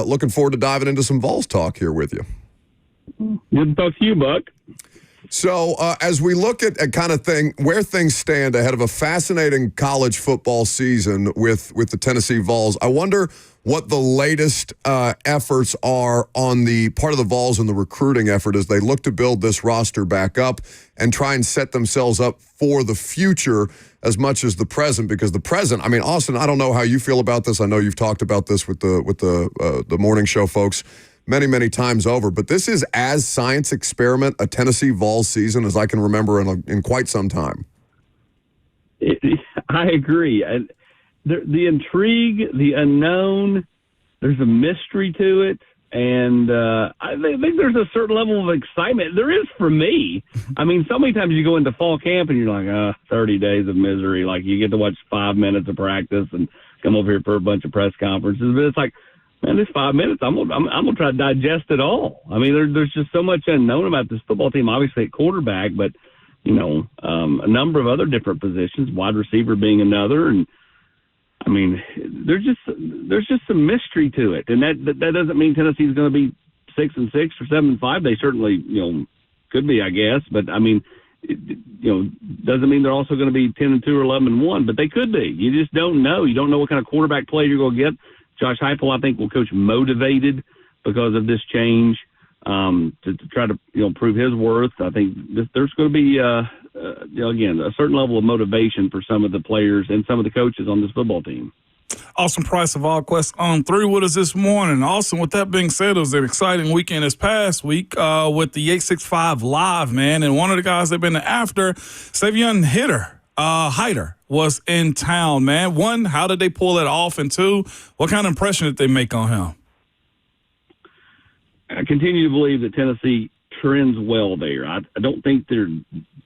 Looking forward to diving into some Vols talk here with you. Good to talk to you, Buck. So as we look at kind of where things stand ahead of a fascinating college football season with the Tennessee Vols, I wonder what the latest efforts are on the part of the Vols and the recruiting effort as they look to build this roster back up and try and set themselves up for the future as much as the present. Because the present, I mean, Austin, I don't know how you feel about this. I know you've talked about this with the morning show folks many times over, but this is as science experiment a Tennessee Vols season as I can remember in quite some time. I agree. The intrigue, the unknown, there's a mystery to it, and I think there's a certain level of excitement. There is for me. I mean, so many times you go into fall camp and you're like, 30 days of misery. Like, you get to watch 5 minutes of practice and come over here for a bunch of press conferences, but it's like, man, this 5 minutes, I'm gonna try to digest it all. I mean, there's just so much unknown about this football team. Obviously at quarterback, but a number of other different positions, wide receiver being another, and I mean, there's just some mystery to it, and that doesn't mean Tennessee's going to be 6-6 or 7-5. They certainly could be, I guess, but I mean, doesn't mean they're also going to be 10-2 or 11-1, but they could be. You just don't know. You don't know what kind of quarterback play you're going to get. Josh Heupel, I think, will coach motivated because of this change to try to prove his worth. I think there's going to be again a certain level of motivation for some of the players and some of the coaches on this football team. Austin Price of VolQuest's on 3 with us this morning. Austin, with that being said, it was an exciting weekend this past week with the 865 Live, man, and one of the guys they've been after, Savion Hyder, was in town, man. One, how did they pull it off? And two, what kind of impression did they make on him? I continue to believe that Tennessee trends well there. I don't think they're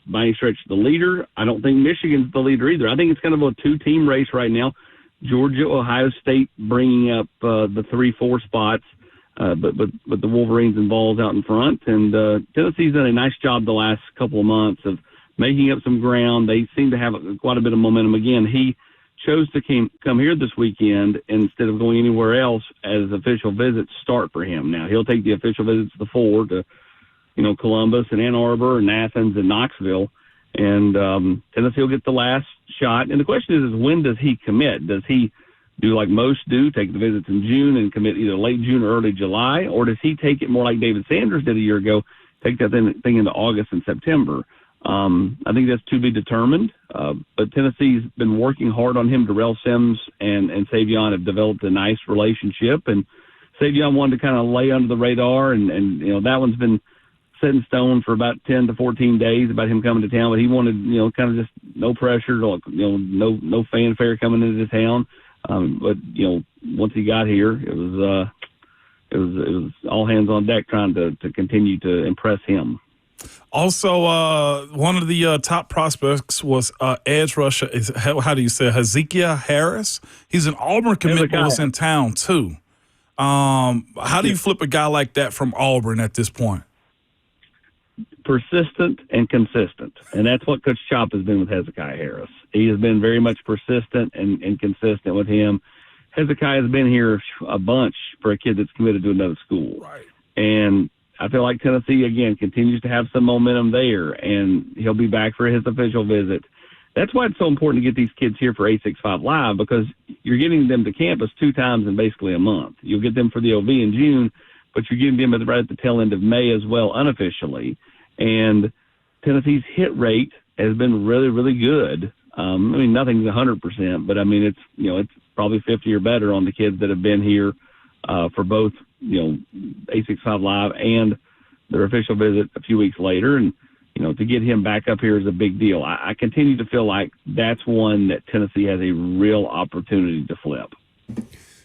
by any stretch the leader. I don't think Michigan's the leader either. I think it's kind of a two-team race right now. Georgia, Ohio State bringing up the 3-4 spots, but the Wolverines and Vols out in front. And Tennessee's done a nice job the last couple of months of making up some ground. They seem to have quite a bit of momentum. Again, he chose to come here this weekend instead of going anywhere else as official visits start for him. Now, he'll take the official visits to 4 to, Columbus and Ann Arbor and Athens and Knoxville. And Tennessee will get the last shot. And the question is when does he commit? Does he do like most do, take the visits in June and commit either late June or early July? Or does he take it more like David Sanders did a year ago, take that thing into August and September? I think that's to be determined. But Tennessee's been working hard on him. Darrell Sims and Savion have developed a nice relationship. And Savion wanted to kind of lay under the radar. And that one's been set in stone for about 10 to 14 days about him coming to town. But he wanted, kind of just no pressure, no fanfare coming into town. But once he got here, it was all hands on deck trying to continue to impress him. Also, one of the top prospects was edge rusher. How do you say Hezekiah Harris? He's an Auburn commit that was in town too. How do you flip a guy like that from Auburn at this point? Persistent and consistent, and that's what Coach Chop has been with Hezekiah Harris. He has been very much persistent and consistent with him. Hezekiah has been here a bunch for a kid that's committed to another school, right? And I feel like Tennessee, again, continues to have some momentum there, and he'll be back for his official visit. That's why it's so important to get these kids here for 865 Live, because you're getting them to campus 2 times in basically a month. You'll get them for the OV in June, but you're getting them right at the tail end of May as well, unofficially. And Tennessee's hit rate has been really, really good. Nothing's 100%, but it's probably 50 or better on the kids that have been here for both 865 Live and their official visit a few weeks later. And, to get him back up here is a big deal. I continue to feel like that's one that Tennessee has a real opportunity to flip.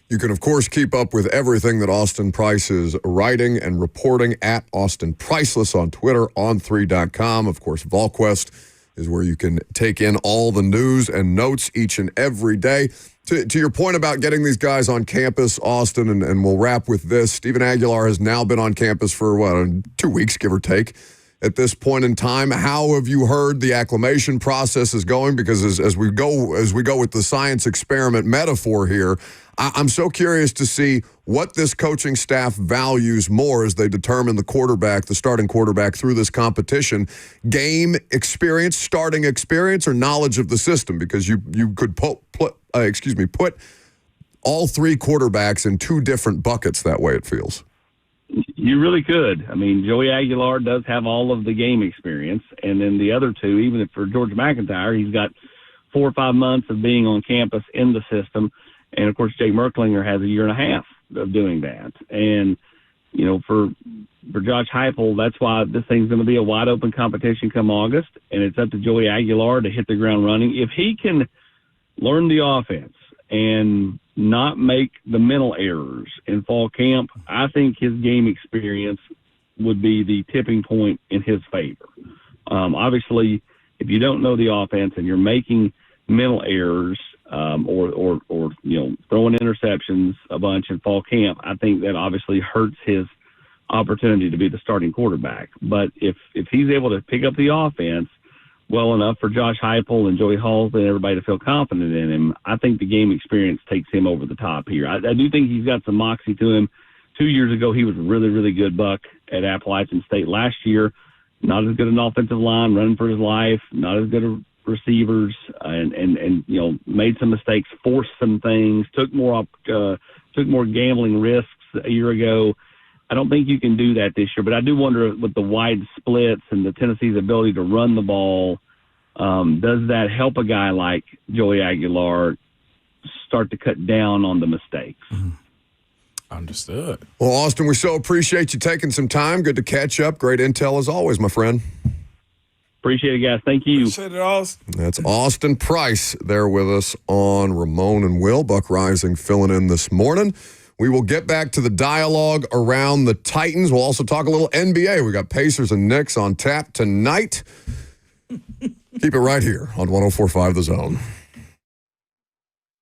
You can, of course, keep up with everything that Austin Price is writing and reporting at Austin Priceless on Twitter, on3.com. Of course, VolQuest is where you can take in all the news and notes each and every day. To your point about getting these guys on campus, Austin, and we'll wrap with this. Stephen Aguilar has now been on campus for, 2 weeks, give or take, at this point in time. How have you heard the acclimation process is going? Because as we go with the science experiment metaphor here, I'm so curious to see what this coaching staff values more as they determine the starting quarterback through this competition. Game experience, starting experience, or knowledge of the system, because you could put all three quarterbacks in two different buckets that way, it feels. You really could. I mean, Joey Aguilar does have all of the game experience, and then the other two, even if for George McIntyre, he's got 4 or 5 months of being on campus in the system, and of course Jake Merklinger has a year and a half of doing that. And you know, for Josh Heupel, that's why this thing's going to be a wide open competition come August, and it's up to Joey Aguilar to hit the ground running. If he can learn the offense and not make the mental errors in fall camp, I think his game experience would be the tipping point in his favor. Obviously, if you don't know the offense and you're making mental errors or you know, throwing interceptions a bunch in fall camp, I think that obviously hurts his opportunity to be the starting quarterback. But if he's able to pick up the offense well enough for Josh Heupel and Joey Halls and everybody to feel confident in him, I think the game experience takes him over the top here. I do think he's got some moxie to him. 2 years ago, he was a really, really good buck at Appalachian State. Last year, not as good an offensive line, running for his life, not as good a receivers, and you know, made some mistakes, forced some things, took more gambling risks a year ago. I don't think you can do that this year, but I do wonder with the wide splits and the Tennessee's ability to run the ball, does that help a guy like Joey Aguilar start to cut down on the mistakes? Mm-hmm. Understood. Well, Austin, we so appreciate you taking some time. Good to catch up. Great intel as always, my friend. Appreciate it, guys. Thank you. Appreciate it, Austin. That's Austin Price there with us on Ramon and Will. Buck Rising filling in this morning. We will get back to the dialogue around the Titans. We'll also talk a little NBA. We got Pacers and Knicks on tap tonight. Keep it right here on 104.5 The Zone.